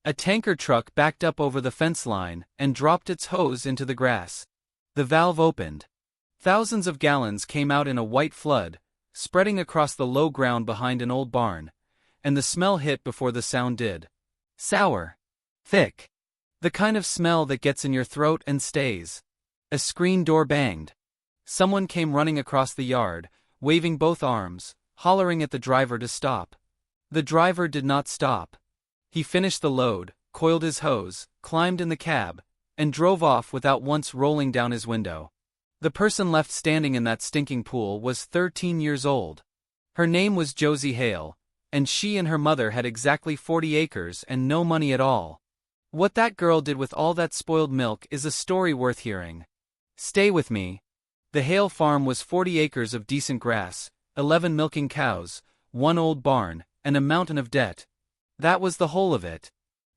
A tanker truck backed up over the fence line and dropped its hose into the grass. The valve opened. Thousands of gallons came out in a white flood, spreading across the low ground behind an old barn, and the smell hit before the sound did. Sour. Thick. The kind of smell that gets in your throat and stays. A screen door banged. Someone came running across the yard, waving both arms, hollering at the driver to stop. The driver did not stop. He finished the load, coiled his hose, climbed in the cab, and drove off without once rolling down his window. The person left standing in that stinking pool was 13 years old. Her name was Josie Hale, and she and her mother had exactly 40 acres and no money at all. What that girl did with all that spoiled milk is a story worth hearing. Stay with me. The Hale farm was 40 acres of decent grass, 11 milking cows, 1 old barn, and a mountain of debt. That was the whole of it.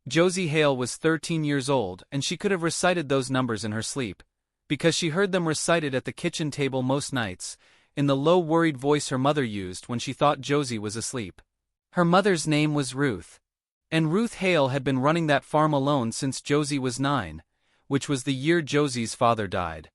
Josie Hale was 13 years old and she could have recited those numbers in her sleep, because she heard them recited at the kitchen table most nights, in the low worried voice her mother used when she thought Josie was asleep. Her mother's name was Ruth. And Ruth Hale had been running that farm alone since Josie was 9, which was the year Josie's father died.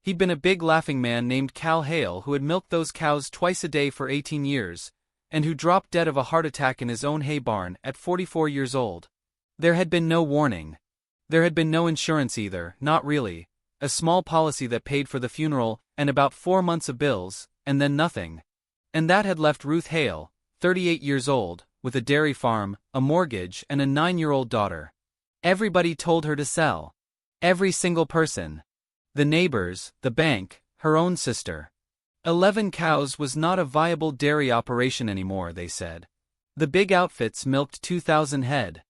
He'd been a big laughing man named Cal Hale who had milked those cows twice a day for 18 years, and who dropped dead of a heart attack in his own hay barn at 44 years old. There had been no warning. There had been no insurance either, not really. A small policy that paid for the funeral and about 4 months of bills, and then nothing. And that had left Ruth Hale, 38 years old, with a dairy farm, a mortgage, and a 9-year-old daughter. Everybody told her to sell. Every single person. The neighbors, the bank, her own sister. 11 cows was not a viable dairy operation anymore, they said. The big outfits milked 2,000 head.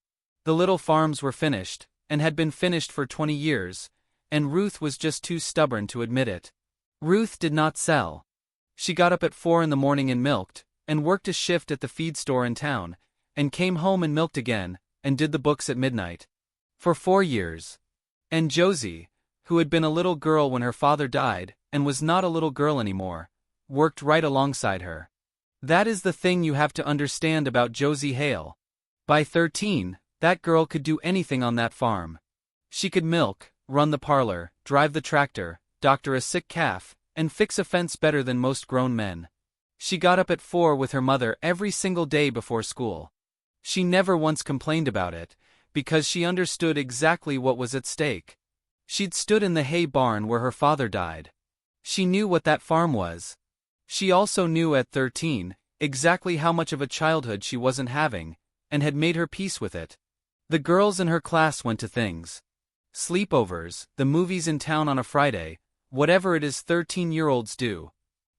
The little farms were finished, and had been finished for 20 years, and Ruth was just too stubborn to admit it. Ruth did not sell. She got up at 4 in the morning and milked, and worked a shift at the feed store in town, and came home and milked again, and did the books at midnight. For 4 years. And Josie, who had been a little girl when her father died, and was not a little girl anymore, worked right alongside her. That is the thing you have to understand about Josie Hale. By 13, that girl could do anything on that farm. She could milk, run the parlor, drive the tractor, doctor a sick calf, and fix a fence better than most grown men. She got up at 4 with her mother every single day before school. She never once complained about it, because she understood exactly what was at stake. She'd stood in the hay barn where her father died. She knew what that farm was. She also knew at 13 exactly how much of a childhood she wasn't having, and had made her peace with it. The girls in her class went to things. Sleepovers, the movies in town on a Friday, whatever it is 13-year-olds do.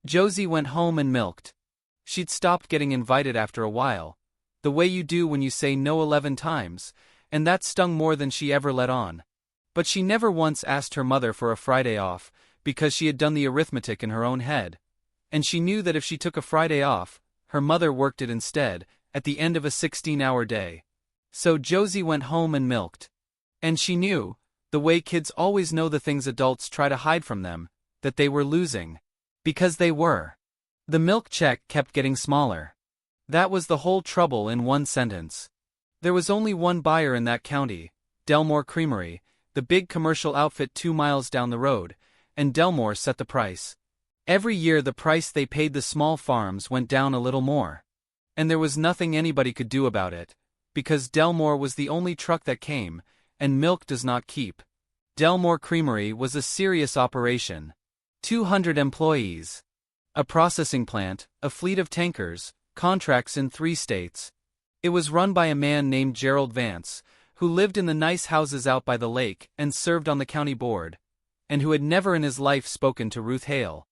Josie went home and milked. She'd stopped getting invited after a while, the way you do when you say no 11 times, and that stung more than she ever let on. But she never once asked her mother for a Friday off, because she had done the arithmetic in her own head. And she knew that if she took a Friday off, her mother worked it instead, at the end of a 16-hour day. So Josie went home and milked. And she knew, the way kids always know the things adults try to hide from them, that they were losing. Because they were. The milk check kept getting smaller. That was the whole trouble in one sentence. There was only one buyer in that county, Delmore Creamery, the big commercial outfit 2 miles down the road, and Delmore set the price. Every year the price they paid the small farms went down a little more. And there was nothing anybody could do about it, because Delmore was the only truck that came, and milk does not keep. Delmore Creamery was a serious operation. 200 employees. A processing plant, a fleet of tankers, contracts in 3 states. It was run by a man named Gerald Vance, who lived in the nice houses out by the lake and served on the county board, and who had never in his life spoken to Ruth Hale.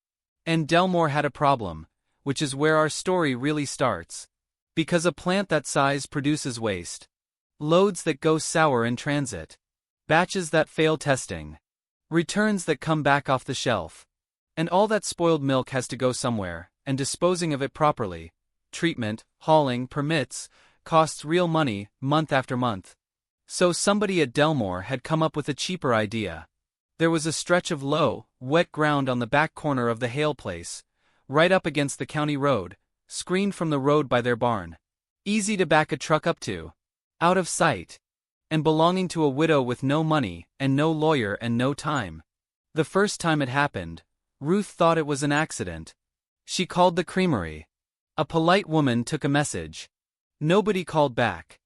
And Delmore had a problem, which is where our story really starts. Because a plant that size produces waste. Loads that go sour in transit. Batches that fail testing. Returns that come back off the shelf. And all that spoiled milk has to go somewhere, and disposing of it properly, treatment, hauling, permits, costs real money, month after month. So somebody at Delmore had come up with a cheaper idea. There was a stretch of low, wet ground on the back corner of the Hale place, right up against the county road, screened from the road by their barn. Easy to back a truck up to. Out of sight. and belonging to a widow with no money, and no lawyer and no time. The first time it happened, Ruth thought it was an accident. She called the Creamery. A polite woman took a message. Nobody called back.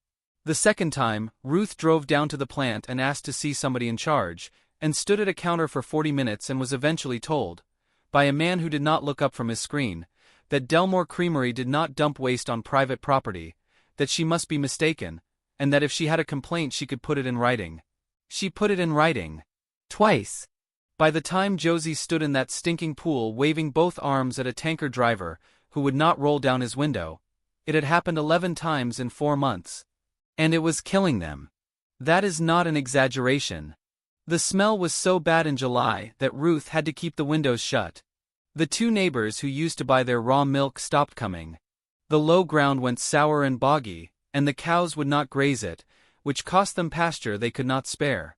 The second time, Ruth drove down to the plant and asked to see somebody in charge, and stood at a counter for 40 minutes and was eventually told, by a man who did not look up from his screen, that Delmore Creamery did not dump waste on private property, that she must be mistaken, and that if she had a complaint she could put it in writing. She put it in writing. Twice. By the time Josie stood in that stinking pool waving both arms at a tanker driver who would not roll down his window, it had happened 11 times in 4 months. And it was killing them. That is not an exaggeration. The smell was so bad in July that Ruth had to keep the windows shut. The 2 neighbors who used to buy their raw milk stopped coming. The low ground went sour and boggy, and the cows would not graze it, which cost them pasture they could not spare.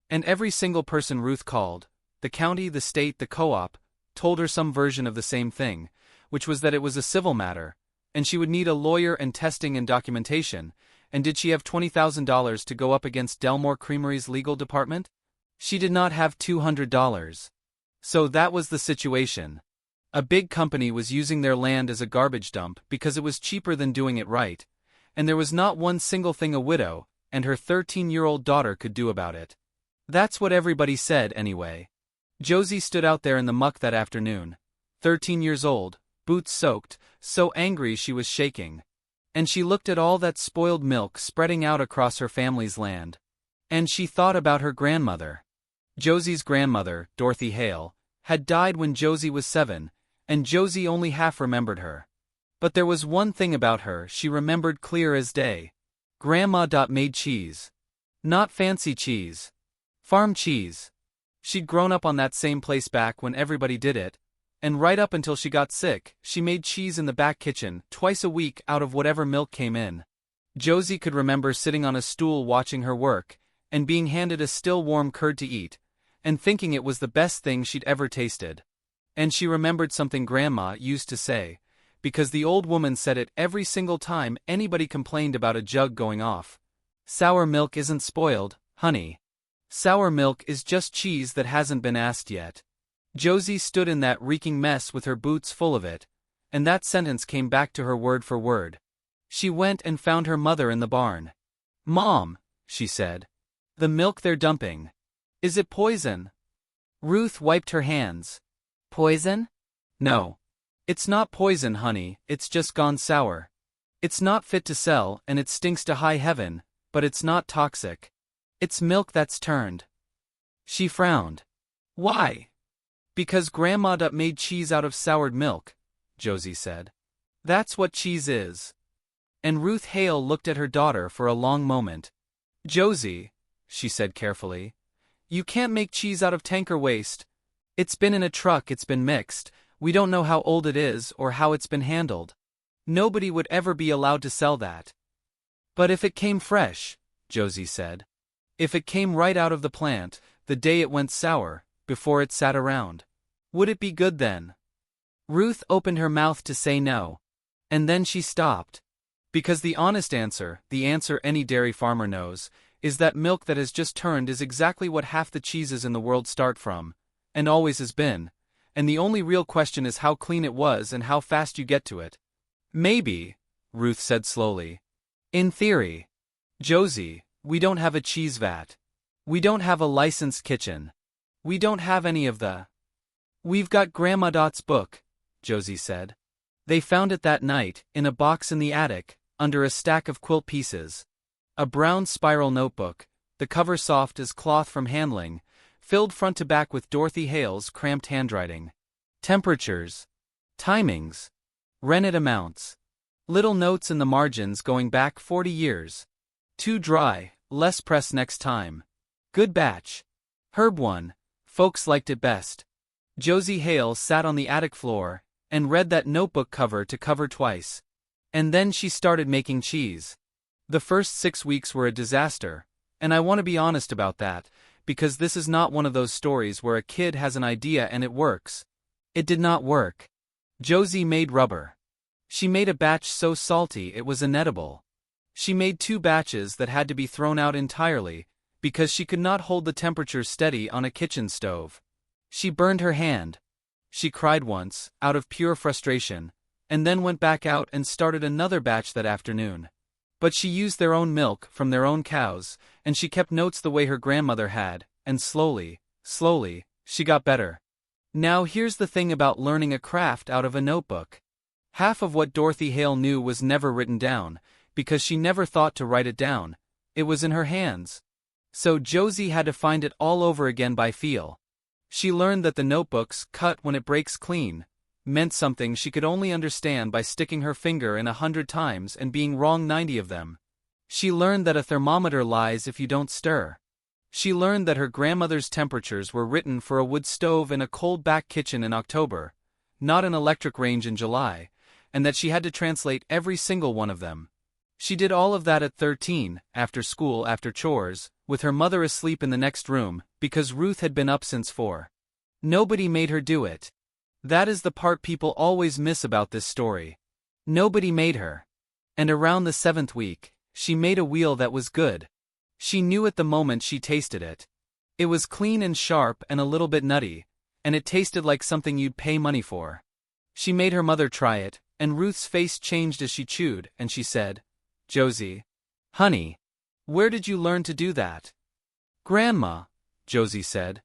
And every single person Ruth called, the county, the state, the co-op, told her some version of the same thing, which was that it was a civil matter, and she would need a lawyer and testing and documentation. And did she have $20,000 to go up against Delmore Creamery's legal department? She did not have $200. So that was the situation. A big company was using their land as a garbage dump because it was cheaper than doing it right, and there was not one single thing a widow and her 13-year-old daughter could do about it. That's what everybody said anyway. Josie stood out there in the muck that afternoon, 13 years old, boots soaked, so angry she was shaking. And she looked at all that spoiled milk spreading out across her family's land. And she thought about her grandmother. Josie's grandmother, Dorothy Hale, had died when Josie was 7, and Josie only half remembered her. But there was one thing about her she remembered clear as day. Grandma made cheese. Not fancy cheese. Farm cheese. She'd grown up on that same place back when everybody did it, and right up until she got sick, she made cheese in the back kitchen twice a week out of whatever milk came in. Josie could remember sitting on a stool watching her work, and being handed a still warm curd to eat, and thinking it was the best thing she'd ever tasted. And she remembered something Grandma used to say, because the old woman said it every single time anybody complained about a jug going off. Sour milk isn't spoiled, honey. Sour milk is just cheese that hasn't been asked yet. Josie stood in that reeking mess with her boots full of it, and that sentence came back to her word for word. She went and found her mother in the barn. "Mom," she said, "the milk they're dumping. Is it poison?" Ruth wiped her hands. "Poison? No. It's not poison, honey, it's just gone sour. It's not fit to sell and it stinks to high heaven, but it's not toxic. It's milk that's turned." She frowned. "Why?" "Because Grandma made cheese out of soured milk," Josie said. "That's what cheese is." And Ruth Hale looked at her daughter for a long moment. "Josie," she said carefully, "you can't make cheese out of tanker waste. It's been in a truck, it's been mixed, we don't know how old it is or how it's been handled. Nobody would ever be allowed to sell that." "But if it came fresh," Josie said. "If it came right out of the plant, the day it went sour, before it sat around. Would it be good then?" Ruth opened her mouth to say no. And then she stopped. Because the honest answer, the answer any dairy farmer knows, is that milk that has just turned is exactly what half the cheeses in the world start from, and always has been, and the only real question is how clean it was and how fast you get to it. "Maybe," Ruth said slowly. "In theory. Josie, we don't have a cheese vat. We don't have a licensed kitchen. We don't have any of the—" "We've got Grandma Dot's book," Josie said. They found it that night, in a box in the attic, under a stack of quilt pieces. A brown spiral notebook, the cover soft as cloth from handling, filled front to back with Dorothy Hale's cramped handwriting. Temperatures. Timings. Rennet amounts. Little notes in the margins going back 40 years. Too dry, less press next time. Good batch. Herb one. Folks liked it best. Josie Hale sat on the attic floor and read that notebook cover to cover twice. And then she started making cheese. The first 6 weeks were a disaster, and I want to be honest about that, because this is not one of those stories where a kid has an idea and it works. It did not work. Josie made rubber. She made a batch so salty it was inedible. She made 2 batches that had to be thrown out entirely, because she could not hold the temperature steady on a kitchen stove. She burned her hand. She cried once, out of pure frustration, and then went back out and started another batch that afternoon. But she used their own milk from their own cows, and she kept notes the way her grandmother had, and slowly, she got better. Now here's the thing about learning a craft out of a notebook. Half of what Dorothy Hale knew was never written down, because she never thought to write it down. It was in her hands. So Josie had to find it all over again by feel. She learned that the notebook's cut when it breaks clean meant something she could only understand by sticking her finger in 100 times and being wrong 90 of them. She learned that a thermometer lies if you don't stir. She learned that her grandmother's temperatures were written for a wood stove in a cold back kitchen in October, not an electric range in July, and that she had to translate every single one of them. She did all of that at 13, after school, after chores, with her mother asleep in the next room, because Ruth had been up since 4. Nobody made her do it. That is the part people always miss about this story. Nobody made her. And around the 7th week, she made a wheel that was good. She knew at the moment she tasted it. It was clean and sharp and a little bit nutty, and it tasted like something you'd pay money for. She made her mother try it, and Ruth's face changed as she chewed, and she said, "Josie, honey, where did you learn to do that?" "Grandma," Josie said.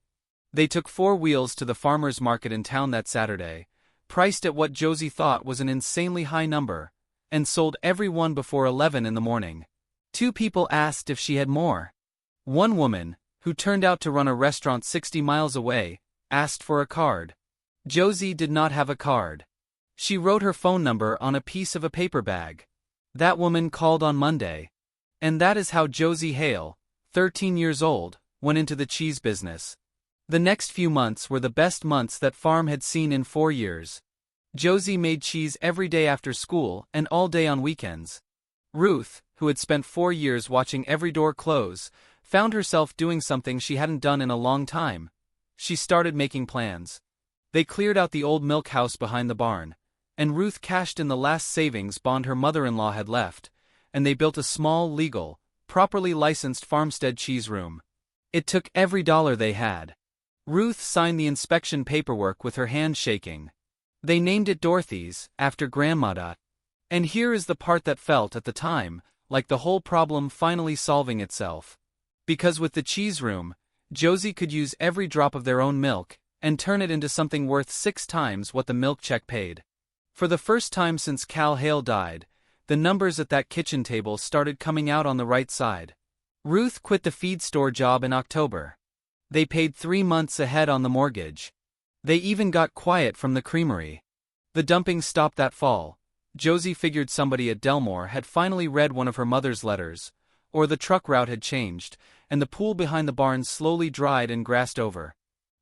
They took 4 wheels to the farmer's market in town that Saturday, priced at what Josie thought was an insanely high number, and sold every one before 11 in the morning. 2 people asked if she had more. One woman, who turned out to run a restaurant 60 miles away, asked for a card. Josie did not have a card. She wrote her phone number on a piece of a paper bag. That woman called on Monday. And that is how Josie Hale, 13 years old, went into the cheese business. The next few months were the best months that farm had seen in 4 years. Josie made cheese every day after school and all day on weekends. Ruth, who had spent 4 years watching every door close, found herself doing something she hadn't done in a long time. She started making plans. They cleared out the old milk house behind the barn, and Ruth cashed in the last savings bond her mother-in-law had left, and they built a small, legal, properly licensed farmstead cheese room. It took every dollar they had. Ruth signed the inspection paperwork with her hand shaking. They named it Dorothy's, after Grandma. And here is the part that felt, at the time, like the whole problem finally solving itself. Because with the cheese room, Josie could use every drop of their own milk, and turn it into something worth 6 times what the milk check paid. For the first time since Cal Hale died, the numbers at that kitchen table started coming out on the right side. Ruth quit the feed store job in October. They paid 3 months ahead on the mortgage. They even got quiet from the creamery. The dumping stopped that fall. Josie figured somebody at Delmore had finally read one of her mother's letters, or the truck route had changed, and the pool behind the barn slowly dried and grassed over.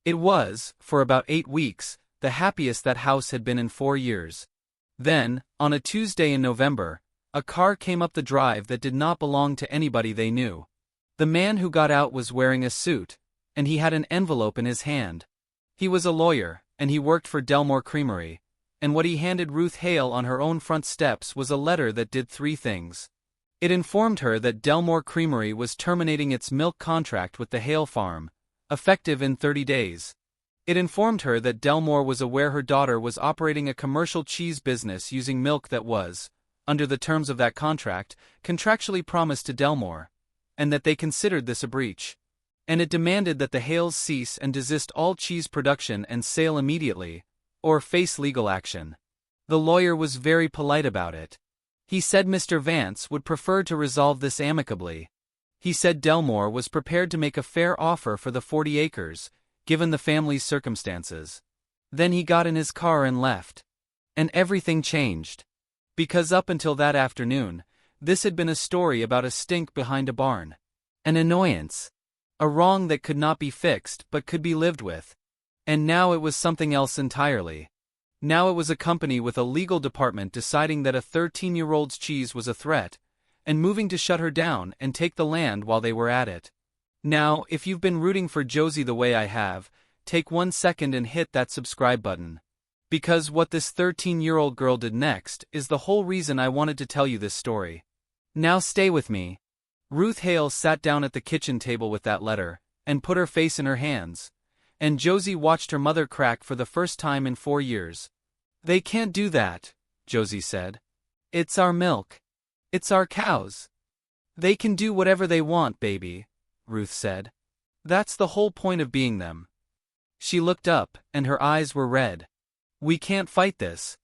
It was, for about 8 weeks, the happiest that house had been in 4 years. Then, on a Tuesday in November, a car came up the drive that did not belong to anybody they knew. The man who got out was wearing a suit, and he had an envelope in his hand. He was a lawyer, and he worked for Delmore Creamery, and what he handed Ruth Hale on her own front steps was a letter that did 3 things. It informed her that Delmore Creamery was terminating its milk contract with the Hale farm, effective in 30 days. It informed her that Delmore was aware her daughter was operating a commercial cheese business using milk that was, under the terms of that contract, contractually promised to Delmore, and that they considered this a breach. And it demanded that the Hales cease and desist all cheese production and sale immediately, or face legal action. The lawyer was very polite about it. He said Mr. Vance would prefer to resolve this amicably. He said Delmore was prepared to make a fair offer for the 40 acres, given the family's circumstances. Then he got in his car and left. And everything changed. Because up until that afternoon, this had been a story about a stink behind a barn. An annoyance. A wrong that could not be fixed but could be lived with. And now it was something else entirely. Now it was a company with a legal department deciding that a 13-year-old's cheese was a threat, and moving to shut her down and take the land while they were at it. Now, if you've been rooting for Josie the way I have, take 1 second and hit that subscribe button. Because what this 13-year-old girl did next is the whole reason I wanted to tell you this story. Now stay with me. Ruth Hale sat down at the kitchen table with that letter, and put her face in her hands. And Josie watched her mother crack for the first time in 4 years. They can't do that, Josie said. It's our milk. It's our cows. They can do whatever they want, baby, Ruth said. That's the whole point of being them. She looked up, and her eyes were red. We can't fight this.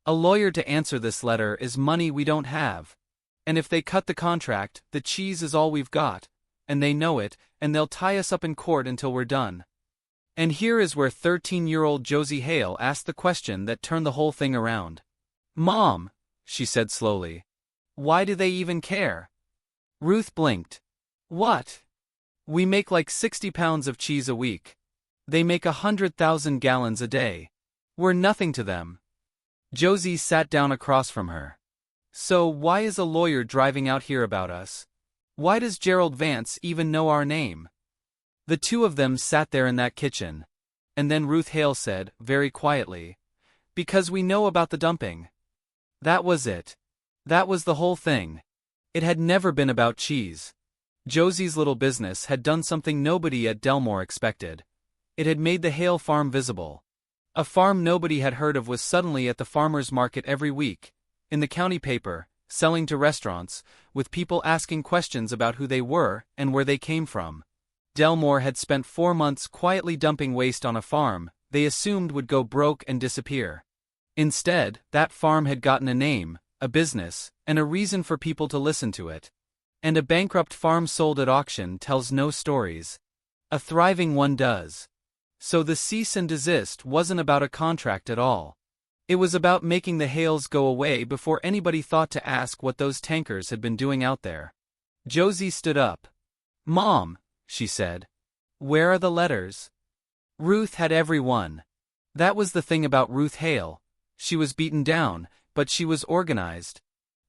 A lawyer to answer this letter is money we don't have. And if they cut the contract, the cheese is all we've got, and they know it, and they'll tie us up in court until we're done. And here is where 13-year-old Josie Hale asked the question that turned the whole thing around. Mom, she said slowly. Why do they even care? Ruth blinked. What? We make like 60 pounds of cheese a week. They make 100,000 gallons a day. We're nothing to them. Josie sat down across from her. So why is a lawyer driving out here about us? Why does Gerald Vance even know our name? The two of them sat there in that kitchen. And then Ruth Hale said, very quietly, because we know about the dumping. That was it. That was the whole thing. It had never been about cheese. Josie's little business had done something nobody at Delmore expected. It had made the Hale farm visible. A farm nobody had heard of was suddenly at the farmer's market every week, in the county paper, selling to restaurants, with people asking questions about who they were and where they came from. Delmore had spent 4 months quietly dumping waste on a farm they assumed would go broke and disappear. Instead, that farm had gotten a name, a business, and a reason for people to listen to it. And a bankrupt farm sold at auction tells no stories. A thriving one does. So the cease and desist wasn't about a contract at all. It was about making the Hales go away before anybody thought to ask what those tankers had been doing out there. Josie stood up. Mom, she said. Where are the letters? Ruth had every one. That was the thing about Ruth Hale. She was beaten down, but she was organized.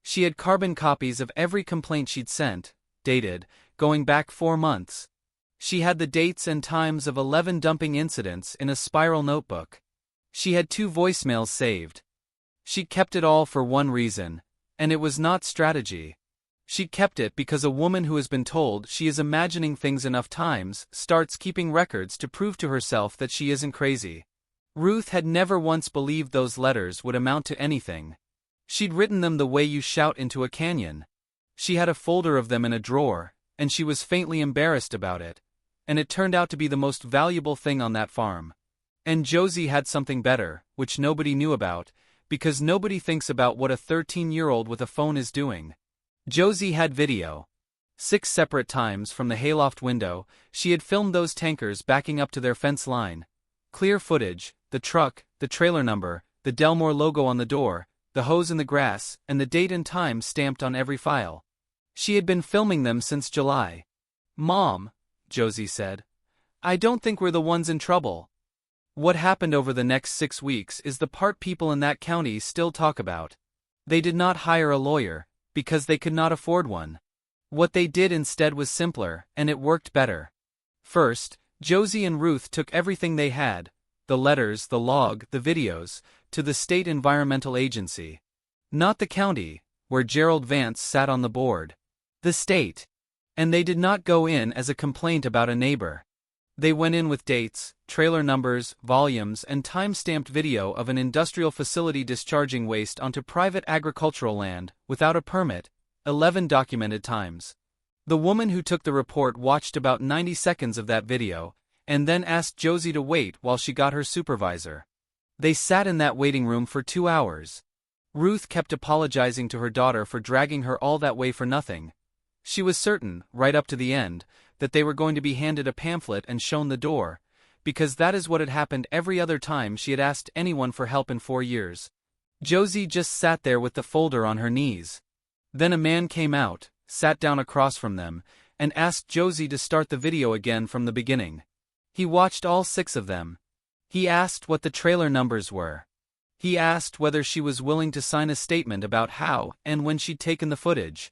She had carbon copies of every complaint she'd sent, dated, going back 4 months. She had the dates and times of 11 dumping incidents in a spiral notebook. She had 2 voicemails saved. She kept it all for one reason, and it was not strategy. She kept it because a woman who has been told she is imagining things enough times starts keeping records to prove to herself that she isn't crazy. Ruth had never once believed those letters would amount to anything. She'd written them the way you shout into a canyon. She had a folder of them in a drawer, and she was faintly embarrassed about it, and it turned out to be the most valuable thing on that farm. And Josie had something better, which nobody knew about, because nobody thinks about what a 13-year-old with a phone is doing. Josie had video. 6 separate times from the hayloft window, she had filmed those tankers backing up to their fence line. Clear footage, the truck, the trailer number, the Delmore logo on the door, the hose in the grass, and the date and time stamped on every file. She had been filming them since July. Mom, Josie said, I don't think we're the ones in trouble. What happened over the next 6 weeks is the part people in that county still talk about. They did not hire a lawyer, because they could not afford one. What they did instead was simpler, and it worked better. First, Josie and Ruth took everything they had, the letters, the log, the videos, to the state environmental agency. Not the county, where Gerald Vance sat on the board. The state. And they did not go in as a complaint about a neighbor. They went in with dates, trailer numbers, volumes, and time-stamped video of an industrial facility discharging waste onto private agricultural land, without a permit, 11 documented times. The woman who took the report watched about 90 seconds of that video, and then asked Josie to wait while she got her supervisor. They sat in that waiting room for 2 hours. Ruth kept apologizing to her daughter for dragging her all that way for nothing. She was certain, right up to the end, that they were going to be handed a pamphlet and shown the door, because that is what had happened every other time she had asked anyone for help in 4 years. Josie just sat there with the folder on her knees. Then a man came out, sat down across from them, and asked Josie to start the video again from the beginning. He watched all 6 of them. He asked what the trailer numbers were. He asked whether she was willing to sign a statement about how and when she'd taken the footage.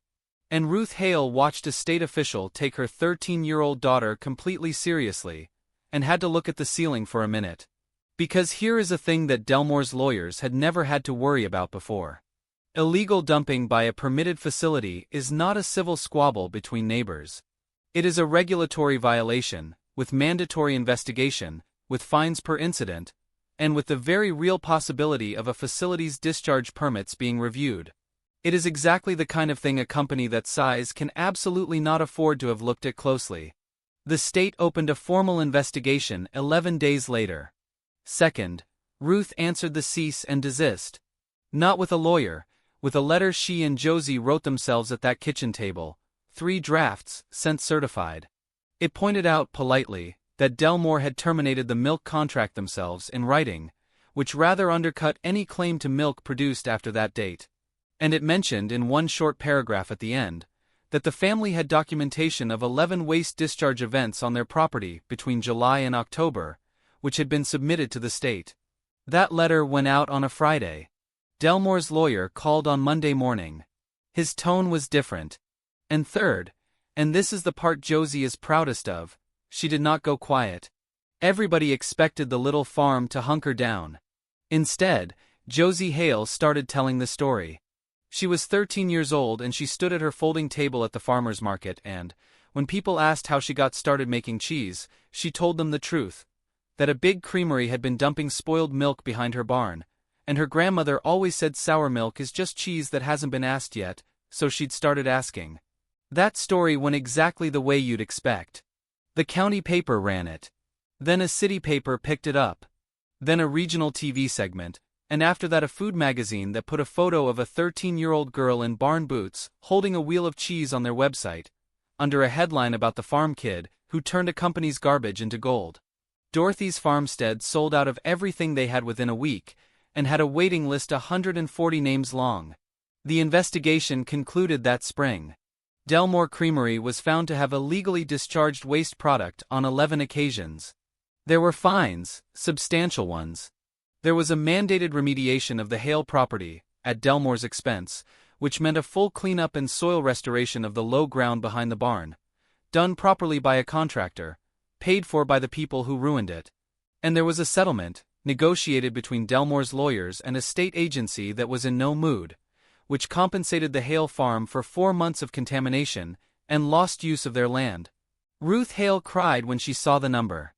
And Ruth Hale watched a state official take her 13-year-old daughter completely seriously, and had to look at the ceiling for a minute. Because here is a thing that Delmore's lawyers had never had to worry about before. Illegal dumping by a permitted facility is not a civil squabble between neighbors. It is a regulatory violation, with mandatory investigation, with fines per incident, and with the very real possibility of a facility's discharge permits being reviewed. It is exactly the kind of thing a company that size can absolutely not afford to have looked at closely. The state opened a formal investigation 11 days later. Second, Ruth answered the cease and desist. Not with a lawyer, with a letter she and Josie wrote themselves at that kitchen table, 3 drafts, sent certified. It pointed out politely that Delmore had terminated the milk contract themselves in writing, which rather undercut any claim to milk produced after that date. And it mentioned in one short paragraph at the end that the family had documentation of 11 waste discharge events on their property between July and October, which had been submitted to the state. That letter went out on a Friday. Delmore's lawyer called on Monday morning. His tone was different. And third, and this is the part Josie is proudest of, she did not go quiet. Everybody expected the little farm to hunker down. Instead, Josie Hale started telling the story. She was 13 years old and she stood at her folding table at the farmer's market and, when people asked how she got started making cheese, she told them the truth. That a big creamery had been dumping spoiled milk behind her barn, and her grandmother always said sour milk is just cheese that hasn't been asked yet, so she'd started asking. That story went exactly the way you'd expect. The county paper ran it. Then a city paper picked it up. Then a regional TV segment, and after that a food magazine that put a photo of a 13-year-old girl in barn boots holding a wheel of cheese on their website, under a headline about the farm kid who turned a company's garbage into gold. Dorothy's farmstead sold out of everything they had within a week, and had a waiting list 140 names long. The investigation concluded that spring. Delmore Creamery was found to have illegally discharged waste product on 11 occasions. There were fines, substantial ones. There was a mandated remediation of the Hale property, at Delmore's expense, which meant a full cleanup and soil restoration of the low ground behind the barn, done properly by a contractor, paid for by the people who ruined it. And there was a settlement, negotiated between Delmore's lawyers and a state agency that was in no mood, which compensated the Hale farm for 4 months of contamination and lost use of their land. Ruth Hale cried when she saw the number.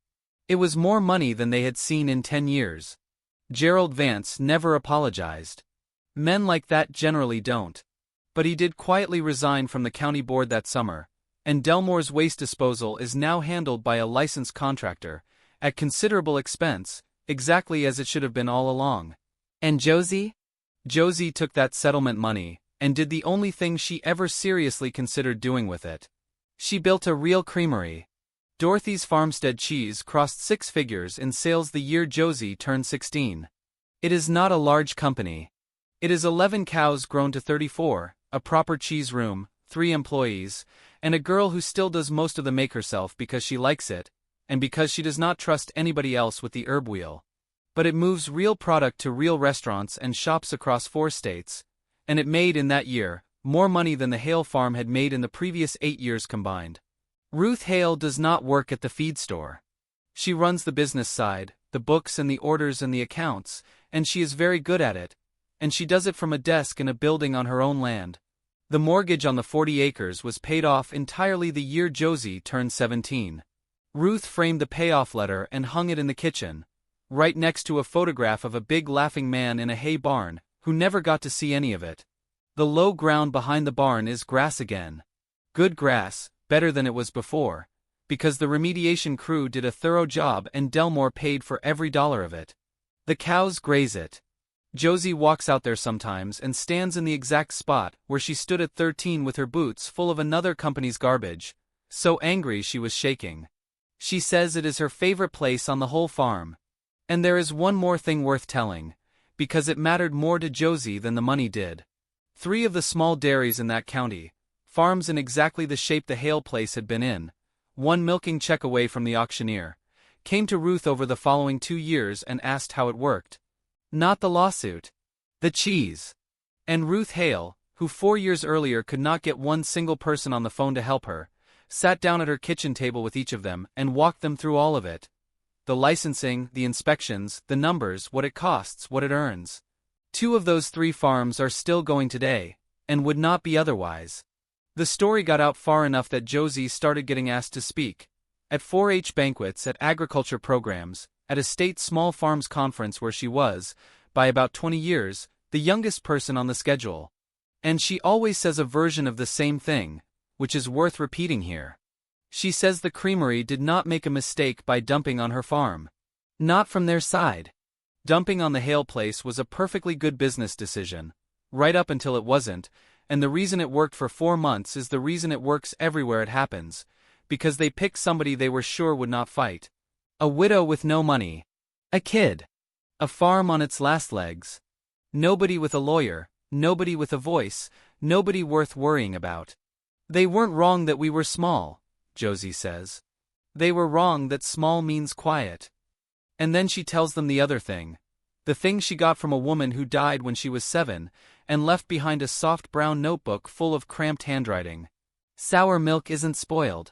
It was more money than they had seen in 10 years. Gerald Vance never apologized. Men like that generally don't. But he did quietly resign from the county board that summer, and Delmore's waste disposal is now handled by a licensed contractor, at considerable expense, exactly as it should have been all along. And Josie? Josie took that settlement money, and did the only thing she ever seriously considered doing with it. She built a real creamery. Dorothy's farmstead cheese crossed 6 figures in sales the year Josie turned 16. It is not a large company. It is 11 cows grown to 34, a proper cheese room, 3 employees, and a girl who still does most of the make herself because she likes it, and because she does not trust anybody else with the herb wheel. But it moves real product to real restaurants and shops across 4 states, and it made in that year more money than the Hale farm had made in the previous 8 years combined. Ruth Hale does not work at the feed store. She runs the business side, the books and the orders and the accounts, and she is very good at it, and she does it from a desk in a building on her own land. The mortgage on the 40 acres was paid off entirely the year Josie turned 17. Ruth framed the payoff letter and hung it in the kitchen, right next to a photograph of a big laughing man in a hay barn, who never got to see any of it. The low ground behind the barn is grass again. Good grass, better than it was before, because the remediation crew did a thorough job and Delmore paid for every dollar of it. The cows graze it. Josie walks out there sometimes and stands in the exact spot where she stood at 13 with her boots full of another company's garbage, so angry she was shaking. She says it is her favorite place on the whole farm. And there is one more thing worth telling, because it mattered more to Josie than the money did. 3 of the small dairies in that county, farms in exactly the shape the Hale place had been in, 1 milking check away from the auctioneer, came to Ruth over the following 2 years and asked how it worked. Not the lawsuit. The cheese. And Ruth Hale, who 4 years earlier could not get one single person on the phone to help her, sat down at her kitchen table with each of them and walked them through all of it. The licensing, the inspections, the numbers, what it costs, what it earns. 2 of those 3 farms are still going today, and would not be otherwise. The story got out far enough that Josie started getting asked to speak. At 4-H banquets, at agriculture programs, at a state small farms conference where she was, by about 20 years, the youngest person on the schedule. And she always says a version of the same thing, which is worth repeating here. She says the Creamery did not make a mistake by dumping on her farm. Not from their side. Dumping on the Hale place was a perfectly good business decision, right up until it wasn't, and the reason it worked for 4 months is the reason it works everywhere it happens, because they picked somebody they were sure would not fight. A widow with no money. A kid. A farm on its last legs. Nobody with a lawyer, nobody with a voice, nobody worth worrying about. They weren't wrong that we were small, Josie says. They were wrong that small means quiet. And then she tells them the other thing. The thing she got from a woman who died when she was 7, and left behind a soft brown notebook full of cramped handwriting. Sour milk isn't spoiled.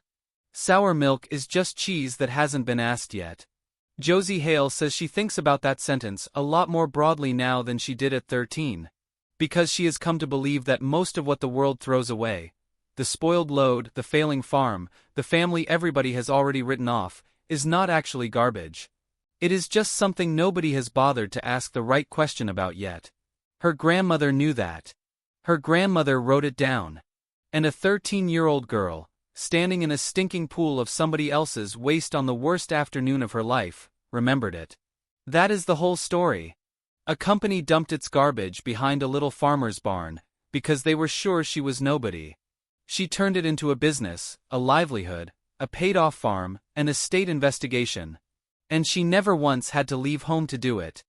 Sour milk is just cheese that hasn't been asked yet. Josie Hale says she thinks about that sentence a lot more broadly now than she did at 13. Because she has come to believe that most of what the world throws away, the spoiled load, the failing farm, the family everybody has already written off, is not actually garbage. It is just something nobody has bothered to ask the right question about yet. Her grandmother knew that. Her grandmother wrote it down. And a 13-year-old girl, standing in a stinking pool of somebody else's waste on the worst afternoon of her life, remembered it. That is the whole story. A company dumped its garbage behind a little farmer's barn, because they were sure she was nobody. She turned it into a business, a livelihood, a paid-off farm, and a state investigation. And she never once had to leave home to do it.